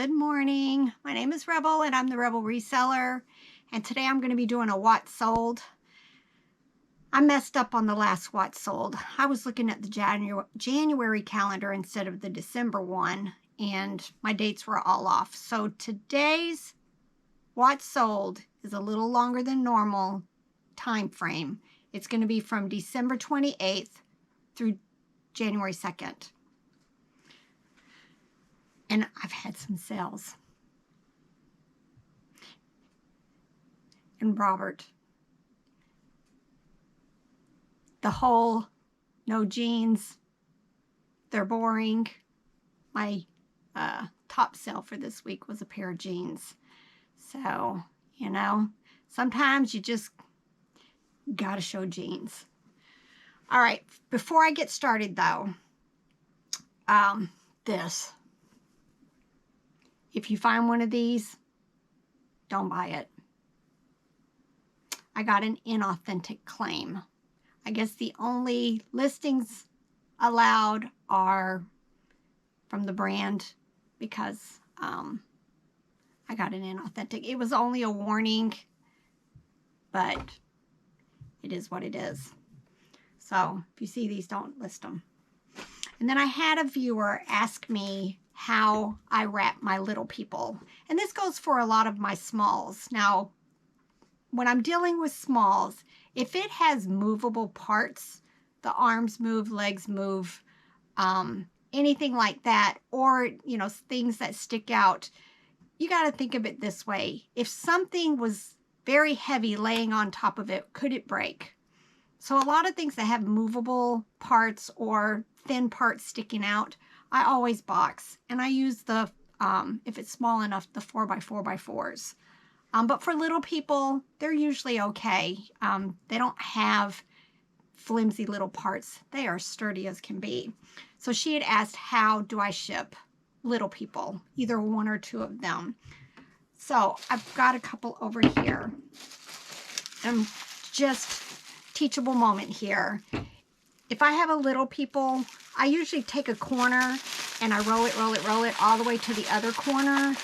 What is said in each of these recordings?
Good morning. My name is Rebel and I'm the Rebel Reseller. And today I'm going to be doing a what sold. I messed up on the last what sold. I was looking at the January calendar instead of the December one, and my dates were all off. So today's what sold is a little longer than normal time frame. It's going to be from December 28th through January 2nd. And I've had some sales. And Robert, the whole no jeans, they're boring. My top sale for this week was a pair of jeans. So, you know, sometimes you just gotta show jeans. All right, before I get started though, this. If you find one of these, don't buy it. I got an inauthentic claim. I guess the only listings allowed are from the brand because I got an inauthentic. It was only a warning, but it is what it is. So if you see these, don't list them. And then I had a viewer ask me how I wrap my little people. And this goes for a lot of my smalls. Now, when I'm dealing with smalls, if it has movable parts, the arms move, legs move, anything like that, or, you know, things that stick out, you got to think of it this way. If something was very heavy laying on top of it, could it break? So a lot of things that have movable parts or thin parts sticking out, I always box, and I use the, if it's small enough, the 4x4x4s. But for little people, they're usually okay. They don't have flimsy little parts. They are sturdy as can be. So she had asked, how do I ship little people? Either one or two of them. So I've got a couple over here. And just teachable moment here. If I have a little people, I usually take a corner and I roll it all the way to the other corner.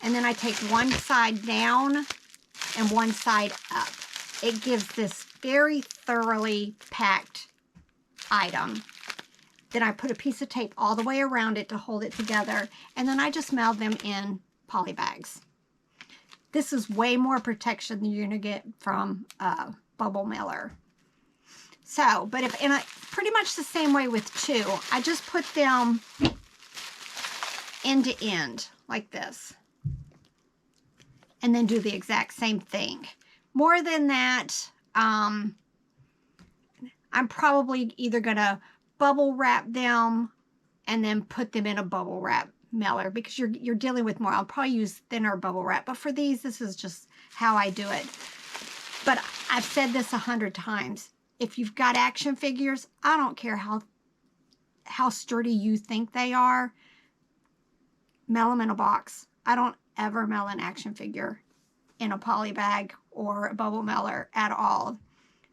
And then I take one side down and one side up. It gives this very thoroughly packed item. Then I put a piece of tape all the way around it to hold it together. And then I just mail them in poly bags. This is way more protection than you're going to get from a bubble mailer. So, but pretty much the same way with two. I just put them end to end like this. And then do the exact same thing. More than that, I'm probably either going to bubble wrap them and then put them in a bubble wrap mailer because you're dealing with more. I'll probably use thinner bubble wrap, but for these, this is just how I do it. But I've said this 100 times. If you've got action figures, I don't care how sturdy you think they are, mail them in a box. I don't ever mail an action figure in a poly bag or a bubble mailer at all.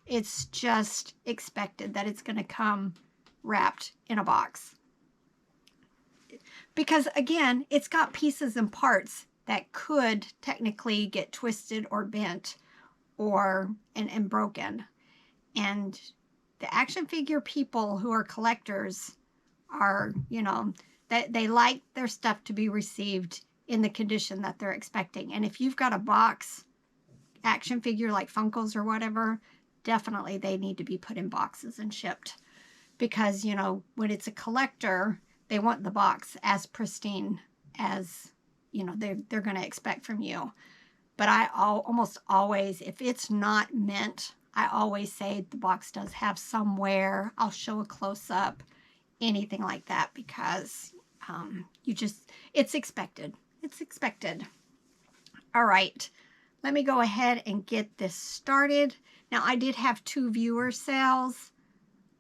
It's just expected that it's going to come wrapped in a box. Because again, it's got pieces and parts that could technically get twisted or bent or and broken. And the action figure people who are collectors are, you know, they like their stuff to be received in the condition that they're expecting. And if you've got a box action figure like Funkos or whatever, definitely they need to be put in boxes and shipped. Because, you know, when it's a collector, they want the box as pristine as, you know, they're going to expect from you. But I almost always, if it's not mint, I always say the box does have some wear. I'll show a close-up, anything like that, because it's expected. It's expected. All right, let me go ahead and get this started. Now, I did have 2 viewer sales,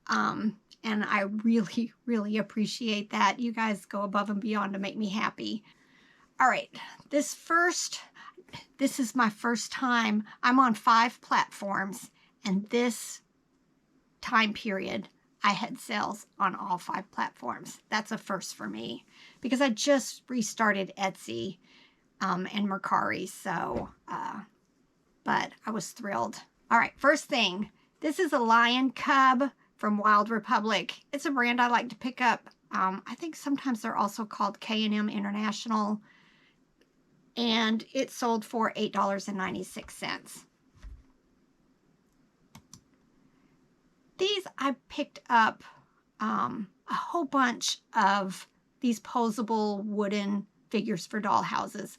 and I really, really appreciate that. You guys go above and beyond to make me happy. All right, this is my first time. I'm on 5 platforms, and this time period, I had sales on all 5 platforms. That's a first for me because I just restarted Etsy and Mercari, so, but I was thrilled. All right, first thing, this is a lion cub from Wild Republic. It's a brand I like to pick up. I think sometimes they're also called K&M International, and it sold for $8.96. These I picked up a whole bunch of these posable wooden figures for doll houses.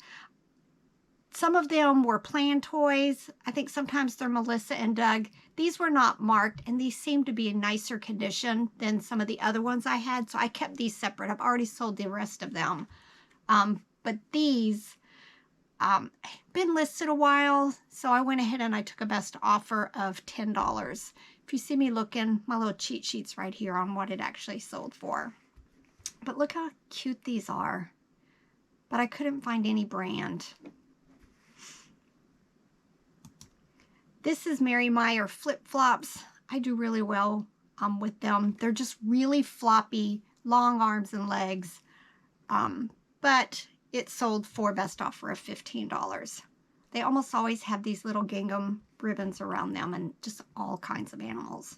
Some of them were Plan Toys. I think sometimes they're Melissa and Doug. These were not marked, and these seemed to be in nicer condition than some of the other ones I had, so I kept these separate. I've already sold the rest of them. But these been listed a while, so I went ahead and I took a best offer of $10. If you see me looking, my little cheat sheet's right here on what it actually sold for. But look how cute these are. But I couldn't find any brand. This is Mary Meyer flip-flops. I do really well with them. They're just really floppy, long arms and legs. But it sold for best offer of $15. They almost always have these little gingham ribbons around them and just all kinds of animals.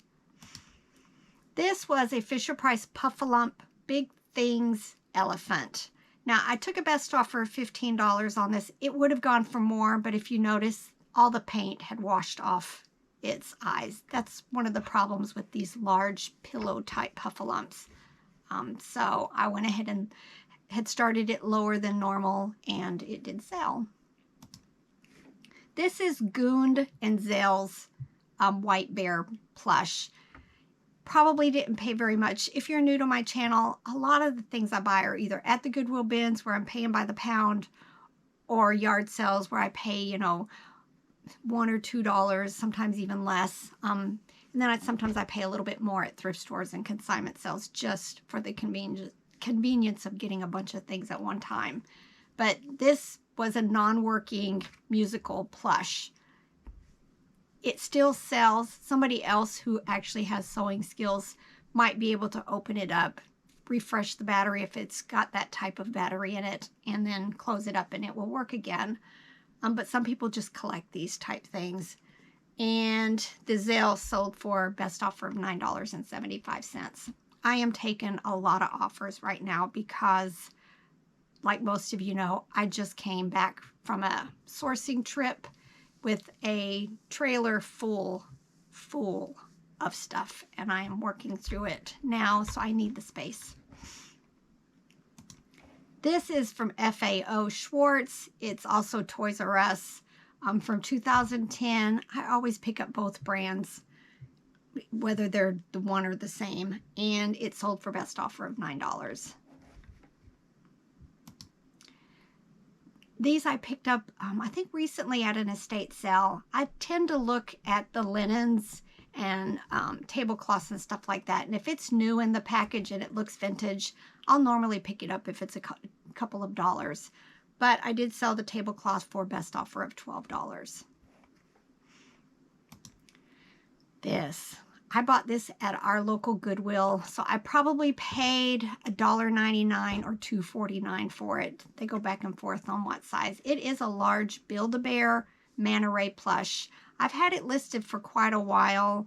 This was a Fisher-Price Puffalump Big Things elephant. Now, I took a best offer of $15 on this. It would have gone for more, but if you notice, all the paint had washed off its eyes. That's one of the problems with these large pillow-type Puffalumps. So I went ahead and had started it lower than normal, and it did sell. This is Gund and Zell's White Bear plush. Probably didn't pay very much. If you're new to my channel, a lot of the things I buy are either at the Goodwill bins where I'm paying by the pound, or yard sales where I pay, you know, $1 or $2, sometimes even less. And then sometimes I pay a little bit more at thrift stores and consignment sales just for the convenience of getting a bunch of things at one time. But this was a non-working musical plush. It still sells. Somebody else who actually has sewing skills might be able to open it up, refresh the battery if it's got that type of battery in it, and then close it up and it will work again. But some people just collect these type things. And the Zelle sold for best offer of $9.75. I am taking a lot of offers right now because, like most of you know, I just came back from a sourcing trip with a trailer full of stuff, and I am working through it now, so I need the space. This is from FAO Schwartz. It's also Toys R Us from 2010. I always pick up both brands, whether they're the one or the same, and it sold for best offer of $9. These I picked up, I think recently at an estate sale. I tend to look at the linens and tablecloths and stuff like that. And if it's new in the package and it looks vintage, I'll normally pick it up if it's a couple of dollars. But I did sell the tablecloth for best offer of $12. I bought this at our local Goodwill, so I probably paid $1.99 or $2.49 for it. They go back and forth on what size. It is a large Build-A-Bear Manta Ray plush. I've had it listed for quite a while,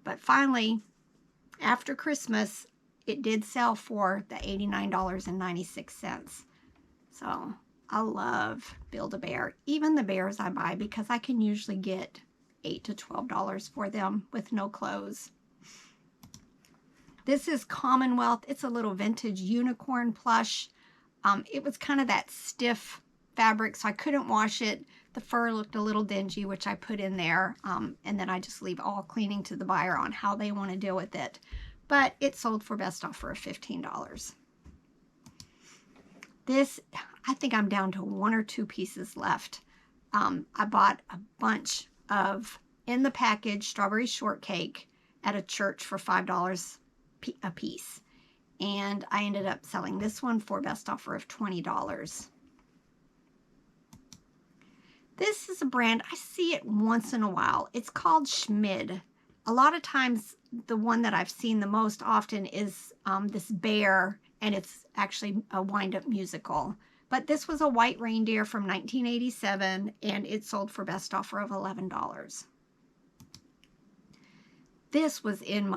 but finally, after Christmas, it did sell for the $89.96. So I love Build-A-Bear, even the bears I buy, because I can usually get $8 to $12 for them with no clothes. This is Commonwealth. It's a little vintage unicorn plush. It was kind of that stiff fabric, so I couldn't wash it. The fur looked a little dingy, which I put in there, and then I just leave all cleaning to the buyer on how they want to deal with it. But it sold for best offer of $15. This, I think I'm down to 1 or 2 pieces left. I bought a bunch of, in the package, strawberry shortcake at a church for $5 a piece. And I ended up selling this one for best offer of $20. This is a brand, I see it once in a while. It's called Schmid. A lot of times the one that I've seen the most often is this bear, and it's actually a wind-up musical. But this was a white reindeer from 1987, and it sold for best offer of $11. This was in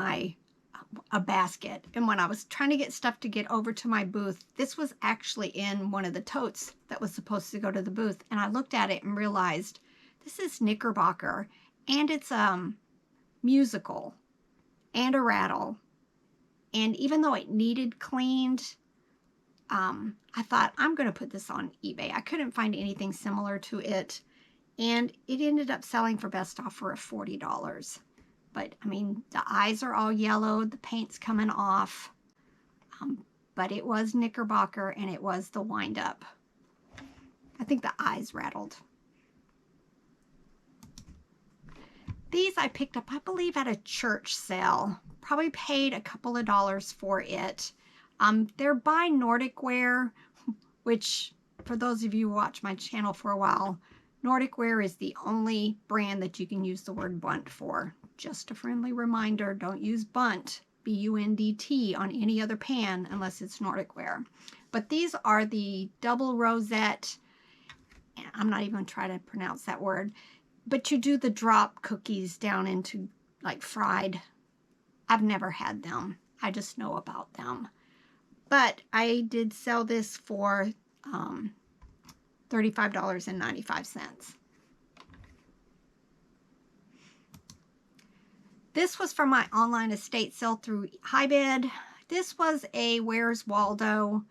a basket, and when I was trying to get stuff to get over to my booth, this was actually in one of the totes that was supposed to go to the booth, and I looked at it and realized this is Knickerbocker, and it's musical and a rattle, and even though it needed cleaned, I thought I'm going to put this on eBay. I couldn't find anything similar to it, and it ended up selling for best offer of $40. But I mean, the eyes are all yellowed, the paint's coming off, but it was Knickerbocker, and it was the wind-up. I think the eyes rattled. These I picked up, I believe, at a church sale. Probably paid a couple of dollars for it. They're by Nordic Wear, which, for those of you who watch my channel for a while, Nordic Wear is the only brand that you can use the word bunt for. Just a friendly reminder, don't use bunt, B-U-N-D-T, on any other pan unless it's Nordic Wear. But these are the double rosette, I'm not even trying to pronounce that word, but you do the drop cookies down into like fried. I've never had them. I just know about them. But I did sell this for $35.95. This was from my online estate sale through HiBid. This was a Where's Waldo.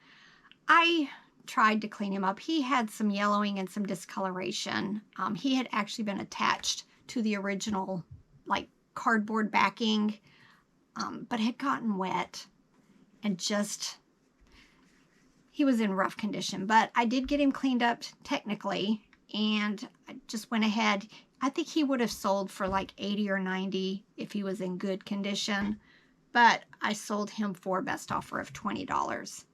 I tried to clean him up. He had some yellowing and some discoloration. He had actually been attached to the original like cardboard backing, but had gotten wet and just, he was in rough condition. But I did get him cleaned up technically, and I just went ahead. I think he would have sold for like 80 or 90 if he was in good condition, but I sold him for best offer of $20.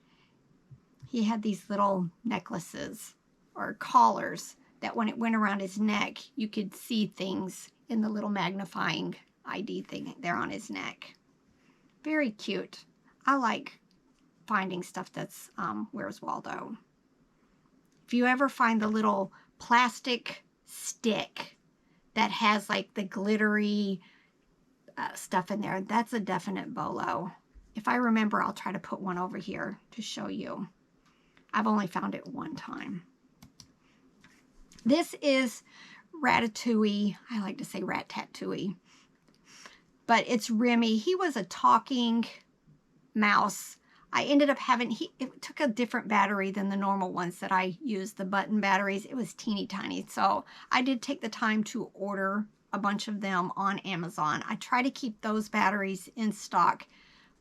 He had these little necklaces or collars that when it went around his neck, you could see things in the little magnifying ID thing there on his neck. Very cute. I like finding stuff that's Where's Waldo. If you ever find the little plastic stick that has like the glittery stuff in there, that's a definite bolo. If I remember, I'll try to put one over here to show you. I've only found it one time. This is Ratatouille. I like to say Rat-Tat-Touille, but it's Remy. He was a talking mouse. I ended up having, it took a different battery than the normal ones that I used, the button batteries. It was teeny tiny. So I did take the time to order a bunch of them on Amazon. I try to keep those batteries in stock.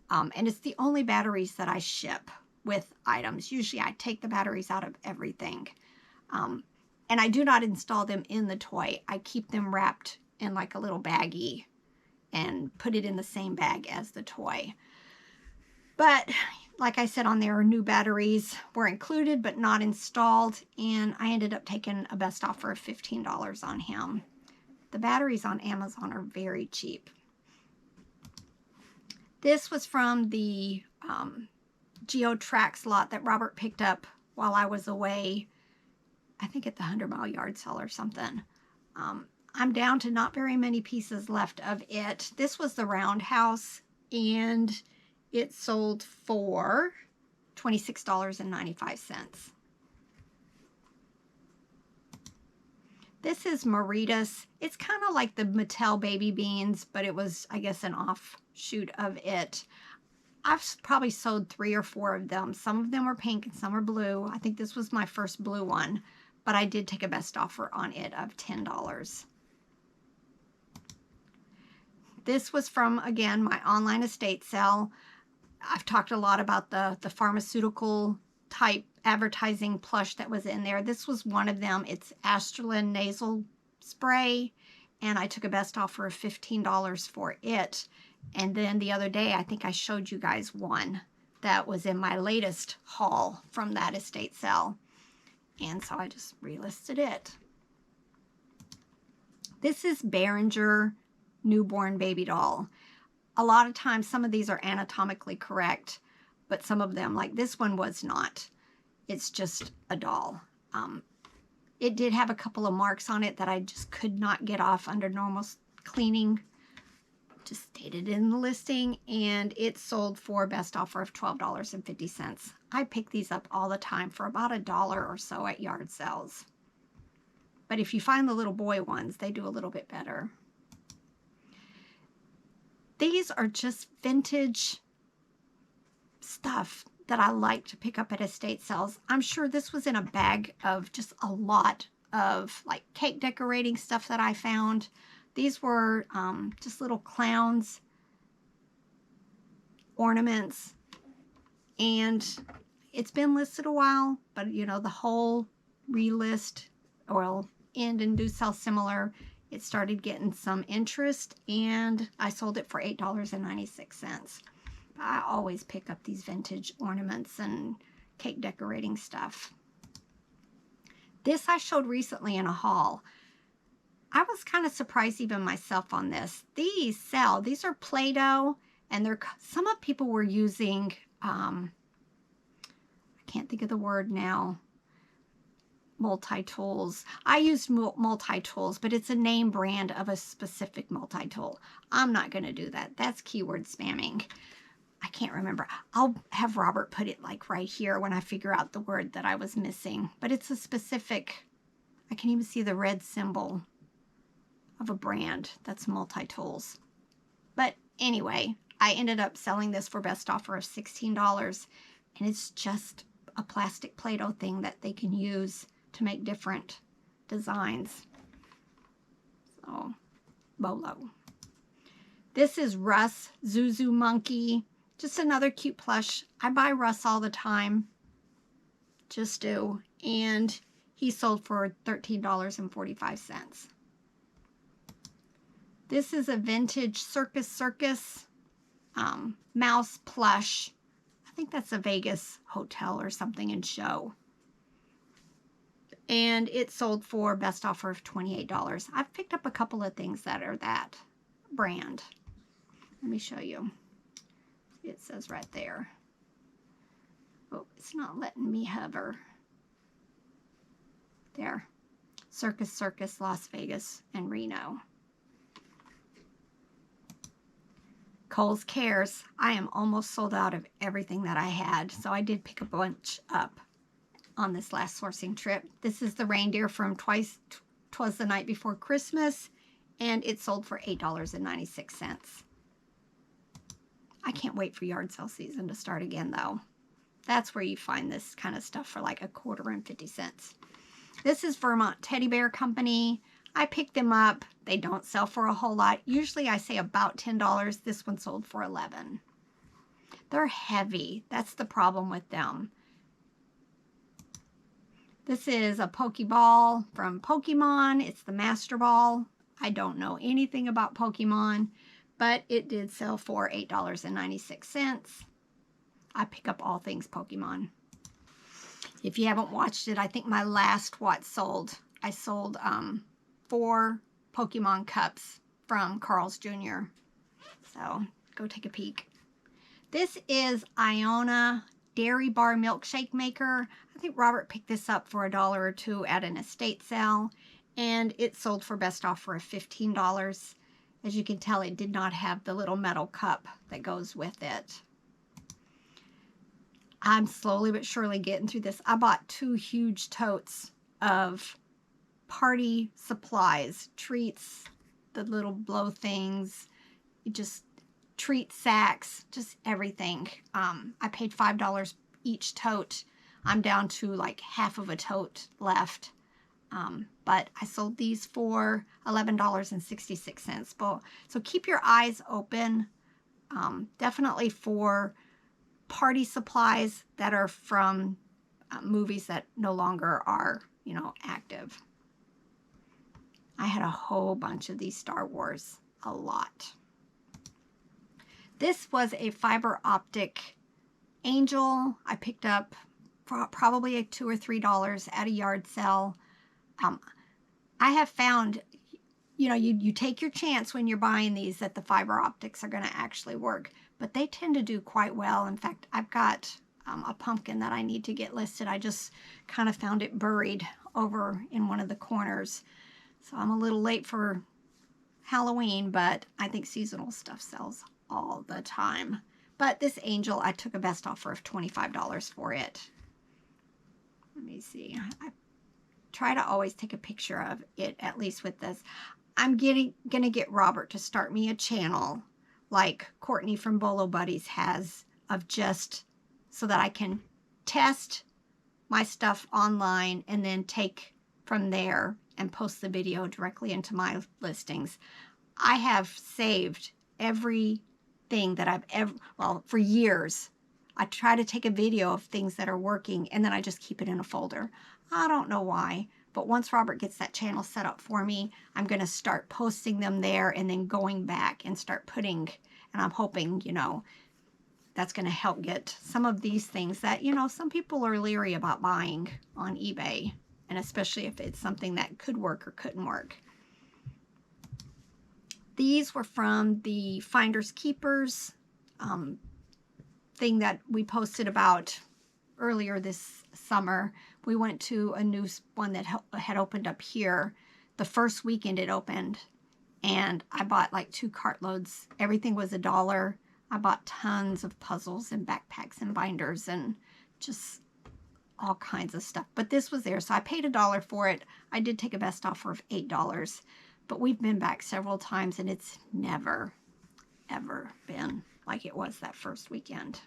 And it's the only batteries that I ship with items. Usually I take the batteries out of everything. And I do not install them in the toy. I keep them wrapped in like a little baggie and put it in the same bag as the toy. But like I said on there, new batteries were included but not installed, and I ended up taking a best offer of $15 on him. The batteries on Amazon are very cheap. This was from the Geo Tracks lot that Robert picked up while I was away, I think at the 100 Mile Yard Sale or something. I'm down to not very many pieces left of it. This was the roundhouse, and it sold for $26.95. This is Maritas. It's kind of like the Mattel Baby Beans, but it was, I guess, an offshoot of it. I've probably sold 3 or 4 of them. Some of them are pink and some are blue. I think this was my first blue one, but I did take a best offer on it of $10. This was from, again, my online estate sale. I've talked a lot about the pharmaceutical type advertising plush that was in there. This was one of them. It's Astralin nasal spray, and I took a best offer of $15 for it. And then the other day, I think I showed you guys one that was in my latest haul from that estate sale. And so I just relisted it. This is Behringer newborn baby doll. a lot of times some of these are anatomically correct, but some of them, like this one, was not. It's just a doll. It did have a couple of marks on it that I just could not get off under normal cleaning. Just stated in the listing, and it sold for best offer of $12.50. I pick these up all the time for about $1 or so at yard sales. But if you find the little boy ones, they do a little bit better. These are just vintage stuff that I like to pick up at estate sales. I'm sure this was in a bag of just a lot of like cake decorating stuff that I found. These were just little clowns, ornaments, and it's been listed a while, but you know, the whole relist will end and do sell similar. It started getting some interest, and I sold it for $8.96. I always pick up these vintage ornaments and cake decorating stuff. This I showed recently in a haul. I was kind of surprised even myself on this. These sell. These are Play-Doh, and some of people were using, I can't think of the word now, multi-tools. I used multi-tools, but it's a name brand of a specific multi-tool. I'm not going to do that. That's keyword spamming. I can't remember. I'll have Robert put it like right here when I figure out the word that I was missing. But it's a specific, I can even see the red symbol of a brand that's multi-tools. But anyway, I ended up selling this for best offer of $16, and it's just a plastic Play-Doh thing that they can use to make different designs. So, Bolo. This is Russ Zuzu Monkey. Just another cute plush. I buy Russ all the time. Just do. And he sold for $13.45. This is a vintage Circus mouse plush. I think that's a Vegas hotel or something in show. And it sold for best offer of $28. I've picked up a couple of things that are that brand. Let me show you. It says right there. Oh, it's not letting me hover. There. Circus, Las Vegas, and Reno. Kohl's Cares. I am almost sold out of everything that I had, so I did pick a bunch up on this last sourcing trip. This is the reindeer from 'Twas the Night Before Christmas, and it sold for $8.96. I can't wait for yard sale season to start again, though. That's where you find this kind of stuff for like $1.50. This is Vermont Teddy Bear Company. I picked them up. They don't sell for a whole lot. Usually I say about $10. This one sold for $11. They're heavy. That's the problem with them. This is a Pokeball from Pokemon. It's the Master Ball. I don't know anything about Pokemon, but it did sell for $8.96. I pick up all things Pokemon. If you haven't watched it, I think my last I sold 4 Pokemon cups from Carl's Jr. So go take a peek. This is Iona Dairy Bar Milkshake Maker. I think Robert picked this up for $1 or $2 at an estate sale, and it sold for best offer of $15. As you can tell, it did not have the little metal cup that goes with it. I'm slowly but surely getting through this. I bought 2 huge totes of party supplies, treats, the little blow things, just treat sacks, just everything. I paid $5 each tote. I'm down to like half of a tote left. But I sold these for $11.66. So keep your eyes open, definitely for party supplies that are from movies that no longer are, active. I had a whole bunch of these Star Wars, a lot. This was a fiber optic angel. I picked up for probably $2 or $3 at a yard sale. I have found you know, you take your chance when you're buying these that the fiber optics are going to actually work. But they tend to do quite well. In fact, I've got a pumpkin that I need to get listed. I just kind of found it buried over in one of the corners. So I'm a little late for Halloween, but I think seasonal stuff sells all the time. But this angel, I took a best offer of $25 for it. Let me see. I try to always take a picture of it, at least with this. I'm gonna get Robert to start me a channel like Courtney from Bolo Buddies has, of just so that I can test my stuff online and then take from there and post the video directly into my listings. I have saved everything that I've ever, well, for years. I try to take a video of things that are working and then I just keep it in a folder. I don't know why, but once Robert gets that channel set up for me, I'm going to start posting them there and then going back and start putting, and I'm hoping, you know, that's going to help get some of these things that, you know, some people are leery about buying on eBay, and especially if it's something that could work or couldn't work. These were from the Finders Keepers thing that we posted about earlier this summer. We went to a new one that had opened up here. The first weekend it opened, and I bought like 2 cartloads. Everything was $1. I bought tons of puzzles and backpacks and binders and just all kinds of stuff. But this was there, so I paid $1 for it. I did take a best offer of $8, but we've been back several times, and it's never, ever been like it was that first weekend.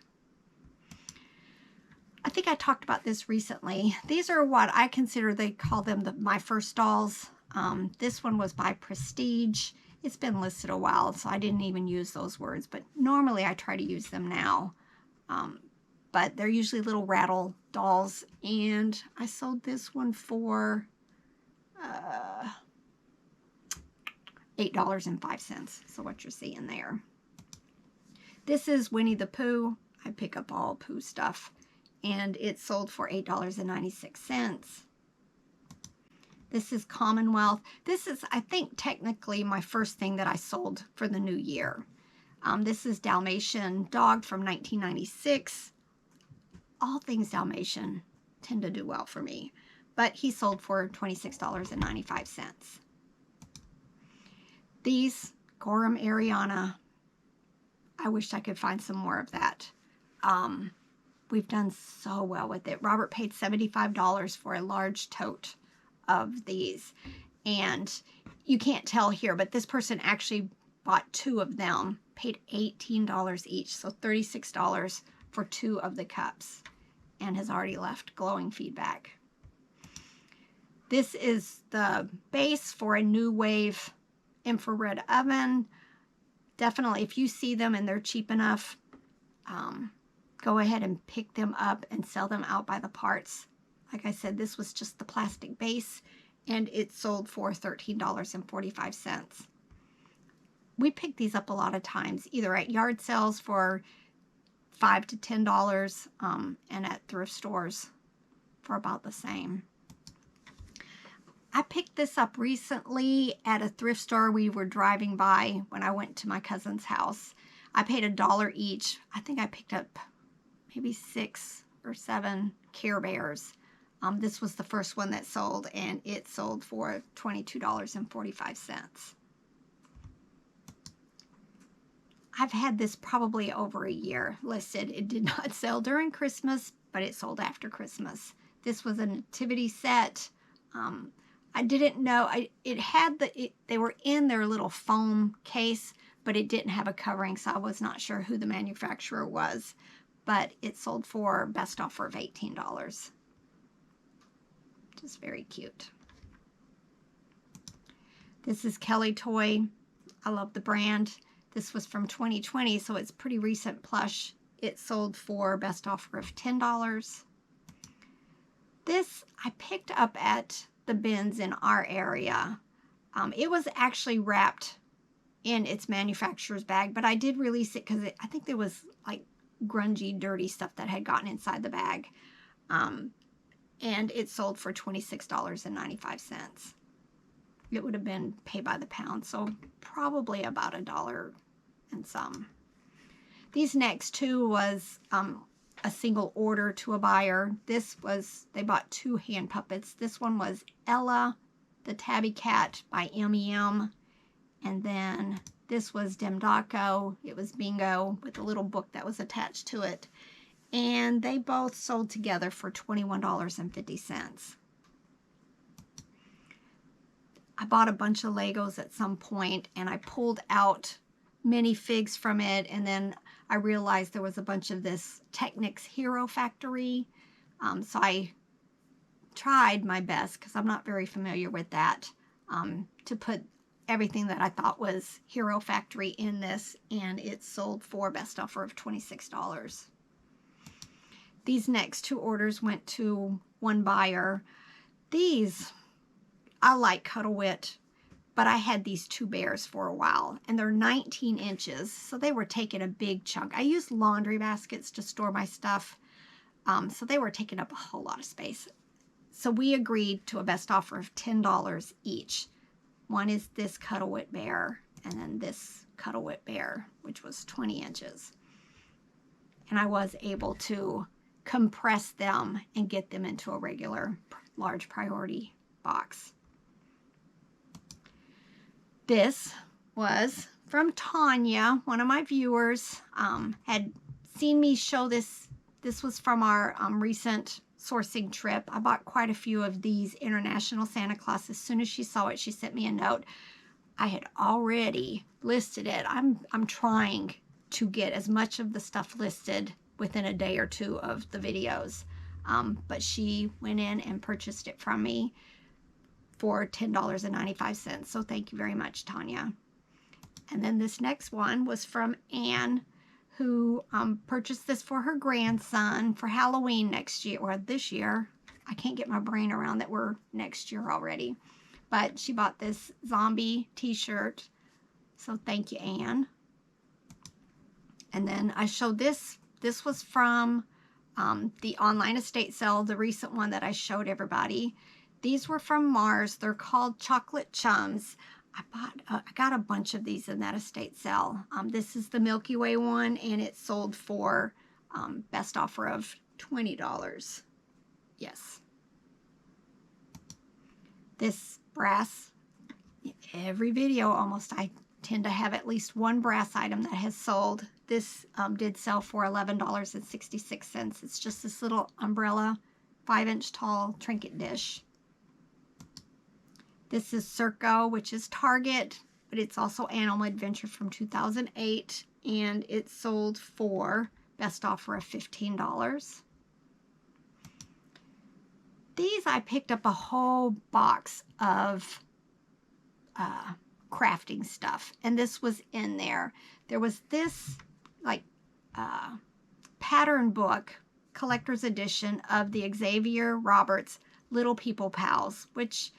I think I talked about this recently. These are what I consider, they call them my first dolls. This one was by Prestige. It's been listed a while, so I didn't even use those words, but normally I try to use them now. But they're usually little rattle dolls, and I sold this one for $8.05. So what you're seeing there. This is Winnie the Pooh. I pick up all Pooh stuff, and it sold for $8.96. This is Commonwealth. This is, I think, technically my first thing that I sold for the new year. This is Dalmatian Dog from 1996. All things Dalmatian tend to do well for me, but he sold for $26.95. These, Gorham Ariana, I wish I could find some more of that. We've done so well with it. Robert paid $75 for a large tote of these, and you can't tell here, but this person actually bought 2 of them, paid $18 each, so $36 for 2 of the cups, and has already left glowing feedback. This is the base for a New Wave infrared oven. Definitely, if you see them and they're cheap enough, go ahead and pick them up and sell them out by the parts. Like I said, this was just the plastic base, and it sold for $13.45. We pick these up a lot of times, either at yard sales for $5 to $10, and at thrift stores for about the same. I picked this up recently at a thrift store we were driving by when I went to my cousin's house. I paid $1 each. I think I picked up maybe 6 or 7 Care Bears. This was the first one that sold, and it sold for $22.45. I've had this probably over a year listed. It did not sell during Christmas, but it sold after Christmas. This was a nativity set. I didn't know, they were in their little foam case, but it didn't have a covering, so I was not sure who the manufacturer was. But it sold for best offer of $18. Just very cute. This is Kelly Toy. I love the brand. This was from 2020, so it's pretty recent plush. It sold for best offer of $10. This I picked up at the bins in our area. It was actually wrapped in its manufacturer's bag, but I did release it because I think there was like grungy, dirty stuff that had gotten inside the bag. And it sold for $26.95. it would have been pay by the pound, so probably about $1 and some. These next two was a single order to a buyer. This was, they bought 2 hand puppets. This one was Ella, the Tabby Cat by M.E.M. And then this was Demdaco. It was Bingo with a little book that was attached to it. And they both sold together for $21.50. I bought a bunch of Legos at some point, and I pulled out minifigs from it, and then I realized there was a bunch of this Technics Hero Factory. So I tried my best, because I'm not very familiar with that, to put everything that I thought was Hero Factory in this, and it sold for best offer of $26. These next 2 orders went to one buyer. These, I like Cuddle Wit, but I had these 2 bears for a while, and they're 19 inches, so they were taking a big chunk. I use laundry baskets to store my stuff, so they were taking up a whole lot of space. So we agreed to a best offer of $10 each. One is this Cuddle Wit bear, and then this Cuddle Wit bear, which was 20 inches. And I was able to compress them and get them into a regular large priority box. This was from Tanya, one of my viewers, had seen me show this. This was from our recent sourcing trip. I bought quite a few of these International Santa Claus. As soon as she saw it, she sent me a note. I had already listed it. I'm trying to get as much of the stuff listed within a day or 2 of the videos. But she went in and purchased it from me for $10.95. So thank you very much, Tanya. And then this next one was from Anne, who purchased this for her grandson for Halloween next year, or this year. I can't get my brain around that we're next year already. But she bought this zombie t-shirt. So thank you, Anne. And then I showed this. This was from the online estate sale, the recent one that I showed everybody. These were from Mars. They're called Chocolate Chums. I got a bunch of these in that estate sale. This is the Milky Way one, and it sold for best offer of $20. Yes. This brass, every video almost, I tend to have at least one brass item that has sold. This did sell for $11.66. It's just this little umbrella, 5-inch tall trinket dish. This is Circo, which is Target, but it's also Animal Adventure from 2008, and it sold for best offer of $15. These, I picked up a whole box of crafting stuff, and this was in there. There was this like pattern book, collector's edition of the Xavier Roberts Little People Pals, which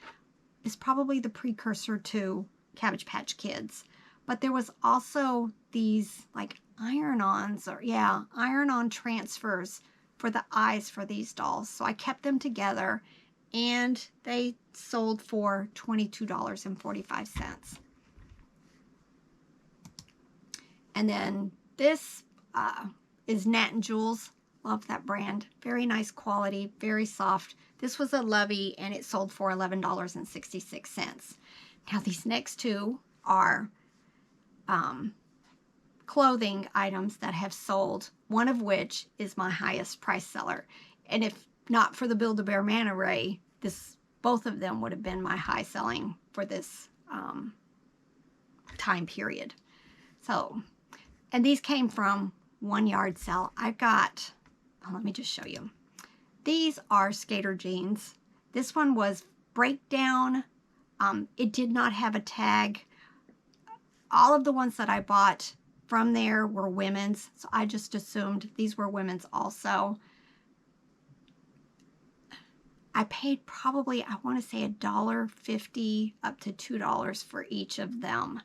is probably the precursor to Cabbage Patch Kids. But there was also these like iron-ons, or yeah, iron-on transfers for the eyes for these dolls. So I kept them together, and they sold for $22.45. And then this is Nat and Jules. Love that brand. Very nice quality, very soft. This was a Lovey, and it sold for $11.66. Now these next 2 are clothing items that have sold, one of which is my highest price seller. And if not for the Build-A-Bear Manta Ray, both of them would have been my high selling for this time period. So, and these came from one yard sale. I've got, let me just show you. These are skater jeans. This one was breakdown. It did not have a tag. All of the ones that I bought from there were women's, so I just assumed these were women's also. I paid probably, I want to say $1.50 up to $2 for each of them.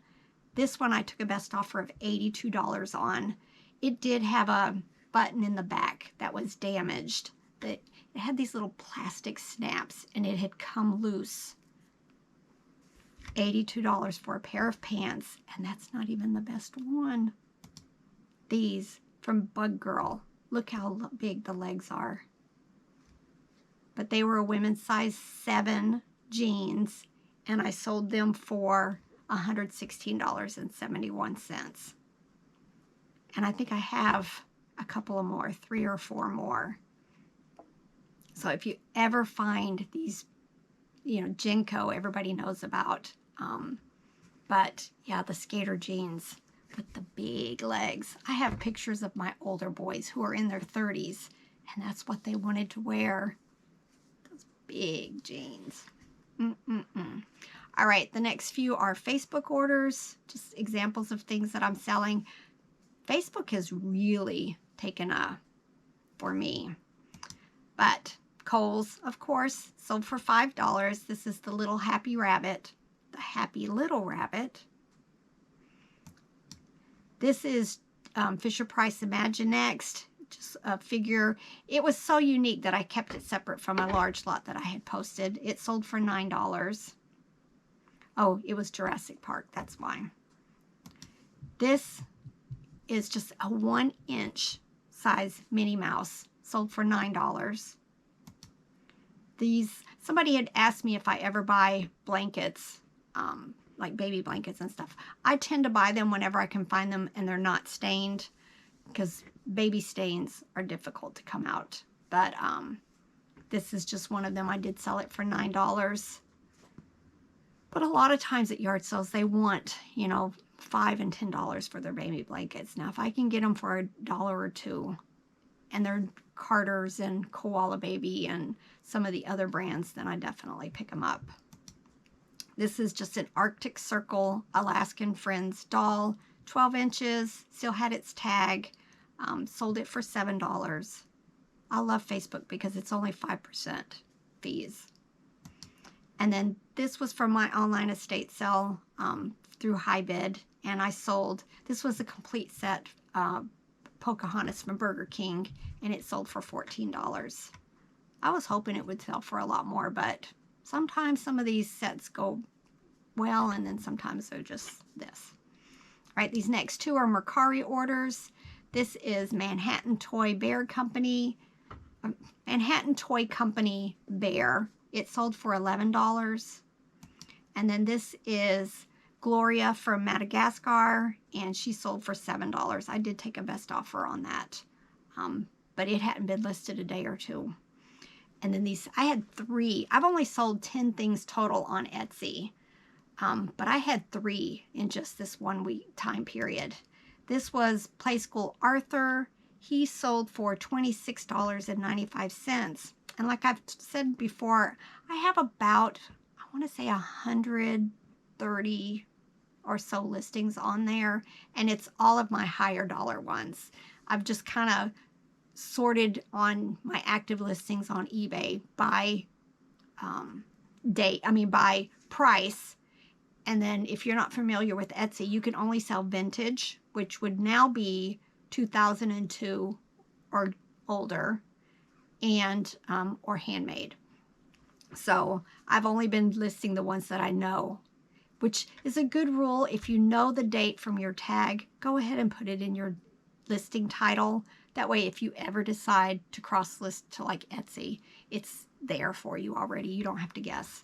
This one I took a best offer of $82 on. It did have a button in the back that was damaged. It had these little plastic snaps, and it had come loose. $82 for a pair of pants, and that's not even the best one. These from Bug Girl. Look how big the legs are. But they were a women's size 7 jeans, and I sold them for $116.71. And I think I have a couple of more, 3 or 4 more. So if you ever find these, you know, Jenko, everybody knows about. But yeah, the skater jeans with the big legs. I have pictures of my older boys who are in their 30s, and that's what they wanted to wear. Those big jeans. All right, the next few are Facebook orders, just examples of things that I'm selling. Facebook has really taken a for me. But Kohl's, of course, sold for $5. This is the little happy rabbit, the happy little rabbit. This is Fisher-Price Imaginext, just a figure. It was so unique that I kept it separate from a large lot that I had posted. It sold for $9. Oh, it was Jurassic Park, that's why. This is just a 1-inch size Minnie Mouse, sold for $9. Somebody had asked me if I ever buy blankets, like baby blankets and stuff. I tend to buy them whenever I can find them and they're not stained, because baby stains are difficult to come out. But this is just one of them. I did sell it for $9. But a lot of times at yard sales, they want, you know, $5 and $10 for their baby blankets. Now, if I can get them for $1 or $2, and they're Carter's and Koala Baby and some of the other brands, then I definitely pick them up. This is just an Arctic Circle Alaskan Friends doll, 12 inches, still had its tag, sold it for $7. I love Facebook because it's only 5% fees. And then this was from my online estate sale through HiBid, and I sold, this was a complete set, Pocahontas from Burger King, and it sold for $14. I was hoping it would sell for a lot more, but sometimes some of these sets go well, and then sometimes they're just this. All right, these next two are Mercari orders. This is Manhattan Toy Bear Company. Manhattan Toy Company Bear. It sold for $11. And then this is Gloria from Madagascar, and she sold for $7. I did take a best offer on that, but it hadn't been listed a day or two. And then these, I had 3. I've only sold 10 things total on Etsy, but I had 3 in just this 1 week time period. This was Play School Arthur. He sold for $26.95. And like I've said before, I have about, I want to say 130 or so listings on there, and it's all of my higher dollar ones. I've just kind of sorted on my active listings on eBay by by price. And then if you're not familiar with Etsy, you can only sell vintage, which would now be 2002 or older, and or handmade. So I've only been listing the ones that I know, which is a good rule. If you know the date from your tag, go ahead and put it in your listing title. That way, if you ever decide to cross list to like Etsy, it's there for you already. You don't have to guess.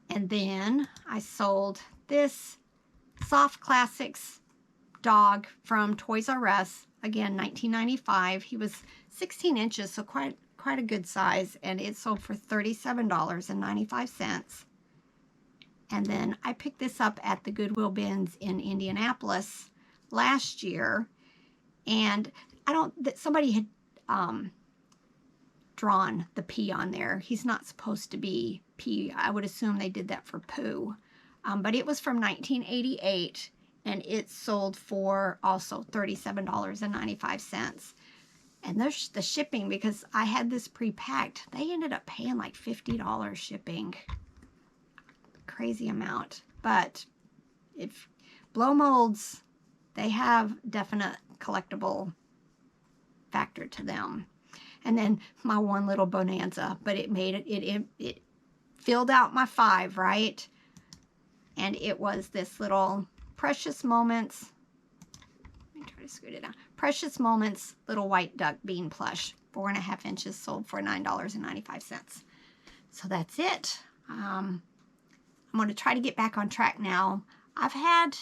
And then I sold this Soft Classics dog from Toys R Us, again, $19.95. He was 16 inches, so quite a good size, and it sold for $37.95. And then I picked this up at the Goodwill bins in Indianapolis last year, and somebody had drawn the P on there. He's not supposed to be P. I would assume they did that for poo. But it was from 1988, and it sold for also $37.95. And the shipping, because I had this pre-packed, they ended up paying like $50 shipping. Crazy amount. But if blow molds, they have definite collectible factor to them. And then my one little Bonanza, but it made it filled out my 5, right? and it was this little Precious Moments. Let me try to scoot it down. Precious Moments little white duck bean plush, 4.5 inches, sold for $9.95. So that's it. I'm going to try to get back on track now. I've had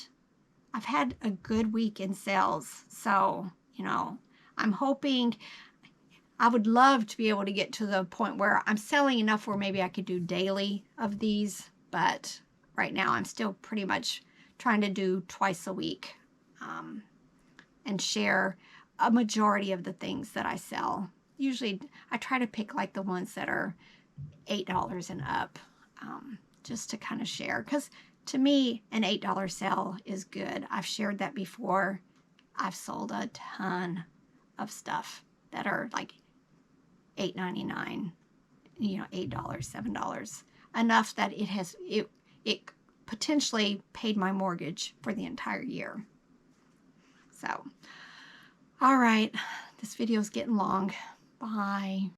a good week in sales, so you know, I'm hoping. I would love to be able to get to the point where I'm selling enough where maybe I could do daily of these, but right now I'm still pretty much trying to do twice a week, and share a majority of the things that I sell. Usually I try to pick like the ones that are $8 and up, just to kind of share, because to me an $8 sale is good. I've shared that before. I've sold a ton of stuff that are like $8.99, you know, $8, $7, enough that it potentially paid my mortgage for the entire year. So, all right, this video is getting long. Bye.